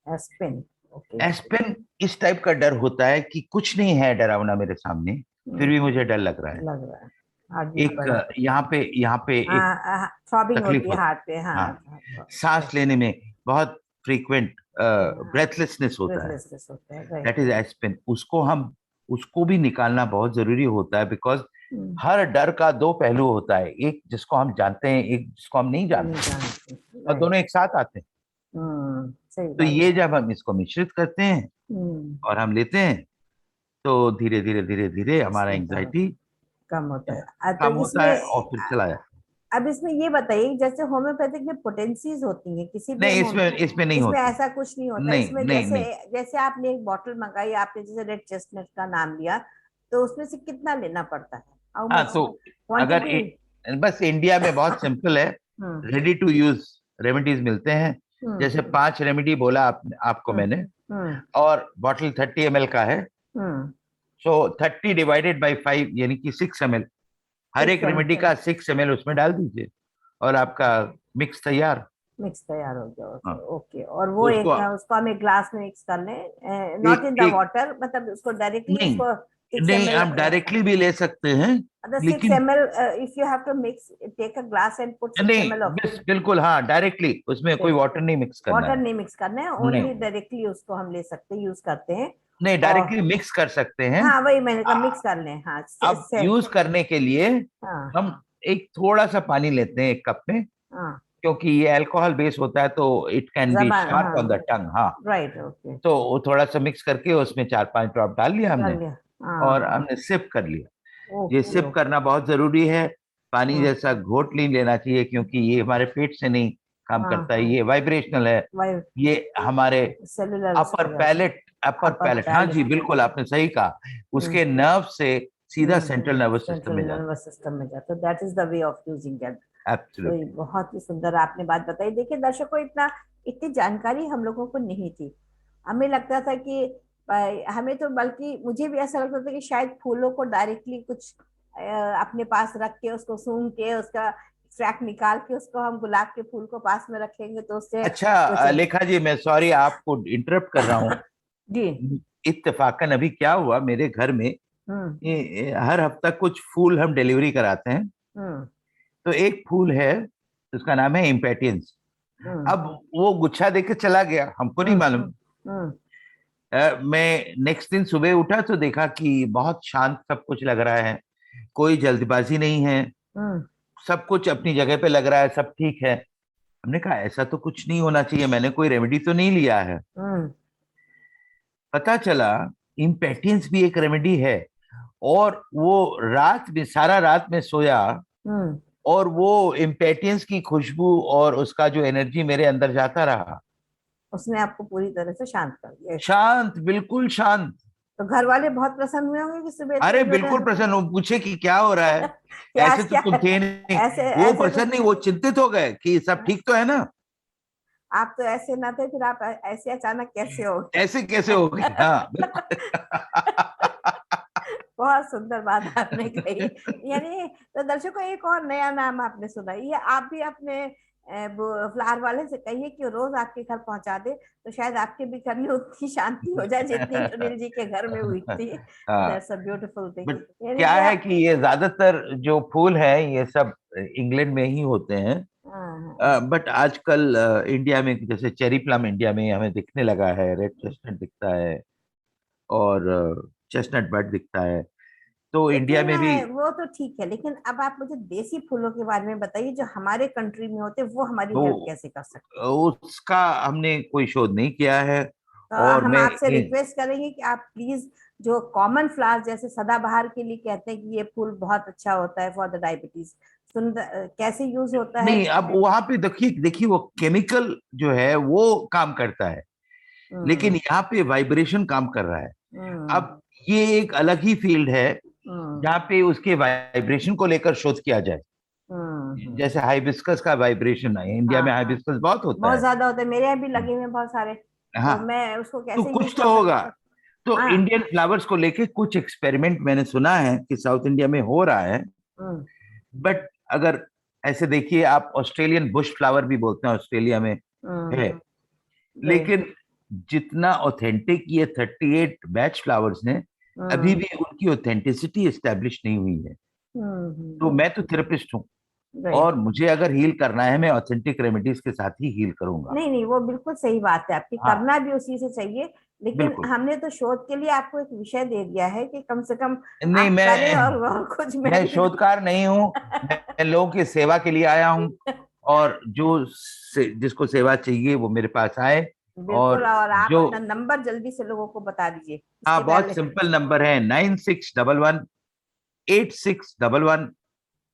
एस्पिन, ओके। एस्पिन इस टाइप का डर होता है कि कुछ नहीं है डरावना मेरे सामने, फिर भी मुझे डर लग रहा है। लग रहा है, हार्ट बीट एक बढ़ा। यहाँ पे एक हाँ, थ्रॉबिंग तकलीफ होती है होती हार्ट पे, है। हाँ। हाँ, सांस लेने में बहुत फ्रीक्वेंट ब्रेथलेसनेस होता है, ब्रेथलेसनेस होता है, राइट। That is एस्पिन। उसको भी निकालना बहुत जरूरी होता है, बिकॉज हर डर का दो पहलू होता है, एक जिसको हम जानते हैं, एक जिसको हम नहीं नहीं जानते, जानते, और राइट। दोनों एक साथ आते हैं। सही तो बात ये है। जब हम इसको मिश्रित करते हैं हम्म। और हम लेते हैं, तो धीरे धीरे धीरे धीरे हमारा इसमें कम एंजाइटी कम होता है। तो कम होता है और इसमें फिर चला जाता है। अब इसमें ये बताइए, जैसे होम्योपैथिक में पोटेंसीज होती हैं, किसी भी नहीं, हम इसमें नहीं इसमें होती। ऐसा कुछ नहीं होता। नहीं इसमें नहीं जैसे नहीं जैसे आपने एक बॉटल मंगाई, आपने जैसे रेड चेस्टनट का नाम लिया, तो उसमें से कितना लेना पड़ता है? हाउ हाँ, मच तो अगर क्वांटिटी? बस इंडिया में बहुत सिंपल है, हम्म। रेडी टू यूज रेमेडीज मिलते हैं। हम्म। जैसे 5 रेमेडी बोला आपको हम्म। मैंने, हम्म। और बॉटल 30 ml का है, हम्म। सो 30 डिवाइडेड बाई 5 यानी कि 6 ml। हर एक 6 ml रेमेडी का 6 ml उसमें डाल दीजिए और आपका मिक्स तैयार। मिक्स तैयार हो गया। हाँ, ओके, और वो एक, उसको उसको हम एक ग्लास में मिक्स कर लें, नॉट एक इन द एक वाटर, मतलब उसको डायरेक्टली नहीं, उसको सिक्स एम नहीं एल आप डायरेक्टली भी ले सकते हैं, The six लेकिन ml, if you have to mix, take a glass and put 6 ml नहीं, of बस बिल्कुल हाँ, डायरेक्टली उसमें कोई वाटर नहीं मिक्स करना वाटर है। नहीं मिक्स करना है, नहीं ओनली डायरेक्टली उसको हम ले सकते हैं, यूज करते हैं। नहीं, और डायरेक्टली मिक्स कर सकते हैं। हाँ, वही मैंने कहा, आ- मिक्स कर लें, हाँ, अब यूज करने के लिए हाँ। हम एक थोड़ा सा पानी लेते हैं 1 कप में, हाँ, क्योंकि ये अल्कोहल बेस होता है, तो इट कैन बी जबान, शार्प हाँ, ऑन द टंग। हाँ, राइट, ओके। तो वो थोड़ा सा मिक्स करके उसमें 4-5 ड्रॉप डाल लिया डाल हमने, लिया, और हाँ। हमने सिप कर लिया। ये ओके, सिप करना बहुत जरूरी है। पानी हाँ। जैसा घोट नहीं लेना चाहिए, क्योंकि ये हमारे पेट से नहीं काम हाँ, करता है, ये वाइब्रेशनल है। वाई ये हमारे सेलुलर अपर उसमें जाता है। पैलेट, अपर अपर पैलेट, हाँ जी पैलेट में। बिल्कुल आपने सही कहा, उसके नर्व से सीधा सेंट्रल नर्वस सिस्टम सेंट्रल में जाता नर्वस सिस्टम में जाता है, that is the way of using that. है। तो ये एब्सोल्युटली। बहुत ही सुंदर आपने बात बताई। देखिए दर्शकों, इतनी जानकारी हम लोगों को नहीं थी। हमें लगता था कि हमें तो, बल्कि मुझे भी ऐसा लगता था कि शायद फूलों को डायरेक्टली कुछ अपने पास रख के, उसको सूंघ के, उसका एक्सट्रैक्ट निकाल के, उसको हम गुलाब के फूल को पास में रखेंगे तो उससे कुछ अच्छा लेखा जी, मैं सॉरी आपको इंटरप्ट कर रहा हूँ। जी। इत्तेफाकन अभी क्या हुआ मेरे घर में, हम्म। हर हफ्ता कुछ फूल हम डिलीवरी कराते हैं। हम्म। तो एक फूल है, उसका नाम है इम्पेटियंस। हम्म। अब वो गुच्छा देके चला गया, हमको नहीं हम्म। मालूम। हम्म। मैं नेक्स्ट दिन सुबह उठा तो देखा कि बहुत शांत सब कुछ लग रहा है, कोई जल्दबाजी नहीं है, हम्म। सब कुछ अपनी जगह पे लग रहा है, सब ठीक है। हमने कहा ऐसा तो कुछ नहीं होना चाहिए, मैंने कोई रेमेडी तो नहीं लिया है। हम्म। पता चला इम्पेटियंस भी एक रेमेडी है, और वो रात में, सारा रात में सोया, हम्म। और वो इम्पेटियंस की खुशबू और उसका जो एनर्जी मेरे अंदर जाता रहा। उसने आपको पूरी तरह से शांत कर दिया। शांत, बिल्कुल शांत। तो घर वाले बहुत प्रसन्न हुए होंगे कि सुबह अरे इतने जो बिल्कुल प्रसन्न हो, पूछे कि क्या हो रहा है। कि ऐसे आज तो क्या तुम है? थे नहीं। ऐसे वो ऐसे तो प्रसन्न नहीं, वो चिंतित हो गए कि सब ठीक तो है ना। आप तो ऐसे ना थे, फिर आप ऐसे अचानक कैसे हो गए? ऐसे कैसे हो गए, हाँ बिल्कुल। बहुत सुंदर बात आपने कही। यानी तो दर्शकों, एक और नया नाम आपने सुना, ये आप भी अपने फ्लावर वाले से कहिए कि रोज आपके घर पहुंचा दे, तो शायद आपके भी घर में उतनी शांति हो जाए जितनी सुनील जी के घर में हुई थी। हाँ, that's a beautiful thing. But यानी क्या कि है कि ये ज्यादातर जो फूल है ये सब इंग्लैंड में ही होते हैं। हाँ, बट आजकल इंडिया में, जैसे चेरी प्लम इंडिया में हमें दिखने लगा है, रेड चेस्टनट दिखता है, और चेस्टनट बड दिखता है, तो इंडिया लेकिन में भी। वो तो ठीक है, लेकिन अब आप मुझे देसी फूलों के बारे में बताइए जो हमारे कंट्री में होते, वो हमारी तो हेल्प कैसे कर सकते हैं? उसका हमने कोई शोध नहीं किया है। तो और हम मैं आपसे रिक्वेस्ट करेंगे कि आप प्लीज, जो कॉमन फ्लावर्स जैसे सदाबहार के लिए कहते हैं कि ये फूल बहुत अच्छा होता है फॉर द डायबिटीज, सुंदर कैसे यूज होता है? नहीं, अब वहां पे देखिए देखिए वो केमिकल जो है वो काम करता है, लेकिन हम्म यहाँ पे वाइब्रेशन काम कर रहा है। हम्म अब ये एक अलग ही फील्ड है हम्म जहाँ पे उसके वाइब्रेशन को लेकर शोध किया जाए। हम्म। जैसे हाइबिस्कस का वाइब्रेशन है, इंडिया हाँ में हाँ, हाइबिस्कस बहुत होता बहुत है। ज्यादा होते हैं, मेरे यहाँ भी लगे हुए हैं बहुत सारे। हाँ, तो मैं उसको तो कैसे यूज कुछ कर तो होगा। सकती हूँ? तो हाँ। इंडियन फ्लावर्स को लेके कुछ एक्सपेरिमेंट मैंने सुना है कि साउथ इंडिया में हो रहा है। हम्म बट अगर ऐसे देखिए, आप ऑस्ट्रेलियन बुश फ्लावर भी बोलते हैं, ऑस्ट्रेलिया में है। हम्म। राइट। लेकिन जितना ऑथेंटिक ये 38 बैच फ्लावर्स ने, अभी हम्म भी उनकी ऑथेंटिसिटी एस्टेब्लिश नहीं हुई है। तो मैं तो थेरेपिस्ट हूँ, और राइट। मुझे अगर हील करना है, मैं ऑथेंटिक रेमेडीज के साथ ही हील करूंगा। नहीं नहीं, वो बिल्कुल सही बात है आपकी, हाँ, करना भी उसी से चाहिए। लेकिन बिल्कुल। हमने तो शोध के लिए आपको एक विषय दे दिया है कि कम से कम नहीं, आप करें, मैं और कुछ मैं मैं भी। शोधकार नहीं हूँ। मैं लोगों की सेवा के लिए आया हूँ, और जिसको सेवा चाहिए वो मेरे पास आए। बिल्कुल, और और आप जो, अपना नंबर जल्दी से लोगों को बता दीजिए हाँ, इसके बहुत पहले। सिंपल नंबर है, 9611 8611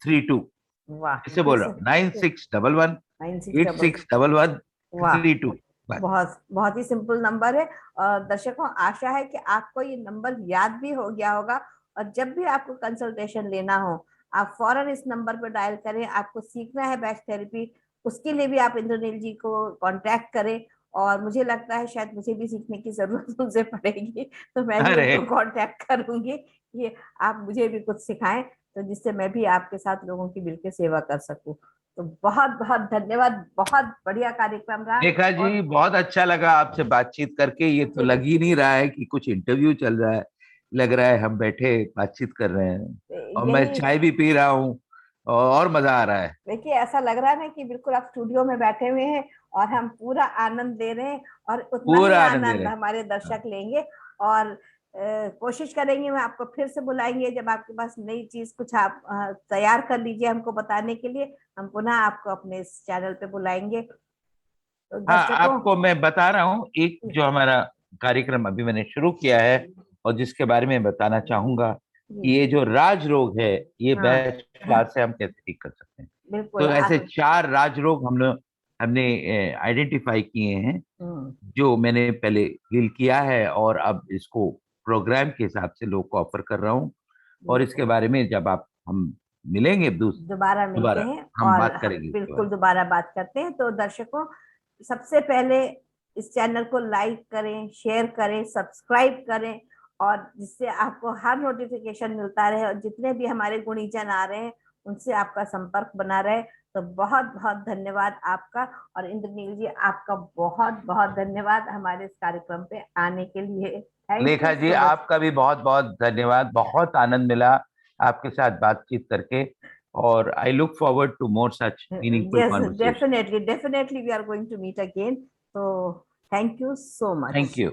32। वाह, इससे फिर बोल रहा से हूँ, 9611 9611। 8611 वाह, 32। बस। बहुत बहुत ही सिंपल नंबर है। और दर्शकों, आशा है कि आपको ये नंबर याद भी हो गया होगा, और जब भी आपको कंसल्टेशन लेना हो, आप फौरन इस नंबर पर डायल करें। आपको सीखना है बैच थेरेपी, उसके लिए भी आप इंद्रनील जी को कांटेक्ट करें। और मुझे लगता है शायद मुझे भी सीखने की जरूरत उनसे पड़ेगी, तो मैं भी अरे, उनको कांटेक्ट करूंगी कि आप मुझे भी कुछ सिखाएं, तो जिससे मैं भी आपके साथ लोगों की मिलकर सेवा कर सकूं। तो बहुत बहुत धन्यवाद, बहुत बढ़िया कार्यक्रम रहा। रेखा और जी, बहुत अच्छा लगा आपसे बातचीत करके। ये तो मुझे लग ही नहीं रहा है कि कुछ इंटरव्यू चल रहा है, लग रहा है हम बैठे बातचीत कर रहे हैं, और मैं यही, चाय भी पी रहा हूँ, और मजा आ रहा है। देखिए ऐसा लग रहा है ना कि बिल्कुल आप स्टूडियो में बैठे हुए हैं, और हम पूरा आनंद ले रहे हैं, और उतना ही पूरा आनंद ले आनंद रहे हमारे हैं। दर्शक लेंगे। और कोशिश करेंगे, मैं आपको फिर से बुलाएंगे जब आपके पास नई चीज कुछ आप तैयार कर लीजिए हमको बताने के लिए, हम पुनः आपको अपने इस चैनल पे बुलाएंगे। तो हाँ, दर्शकों, आपको मैं बता रहा हूँ, एक जो हमारा कार्यक्रम अभी मैंने शुरू किया है, और जिसके बारे में बताना चाहूंगा कि जी, ये जो राज रोग है, ये हाँ, बैच क्लास से हम कैसे ठीक कर सकते हैं। बिल्कुल तो ऐसे 4 राज रोग हमने आइडेंटिफाई किए हैं, हम्म, जो मैंने पहले हील किया है, और अब इसको प्रोग्राम के हिसाब से लोग को ऑफर कर रहा हूँ। और इसके बिल्कुल बारे में जब आप हम मिलेंगे दोबारा मिलते दोबारा, हैं, हम और बात करेंगे इसके बिल्कुल बारे दोबारा बात करते हैं। तो दर्शकों, सबसे पहले इस चैनल को लाइक करें, शेयर करें, सब्सक्राइब करें, और जिससे आपको हर नोटिफिकेशन मिलता रहे, और जितने भी हमारे गुणीजन आ रहे हैं उनसे आपका संपर्क बना रहे। तो बहुत बहुत धन्यवाद आपका। और इंद्रनील जी, आपका बहुत बहुत धन्यवाद हमारे इस कार्यक्रम पे आने के लिए। में। थैंक यू लेखा जी, सो मच। आपका भी बहुत बहुत धन्यवाद, बहुत आनंद मिला आपके साथ बातचीत करके, और I look forward to more such meaningful Yes, conversation. definitely, definitely we are going to meet again. So thank you so thank much. You.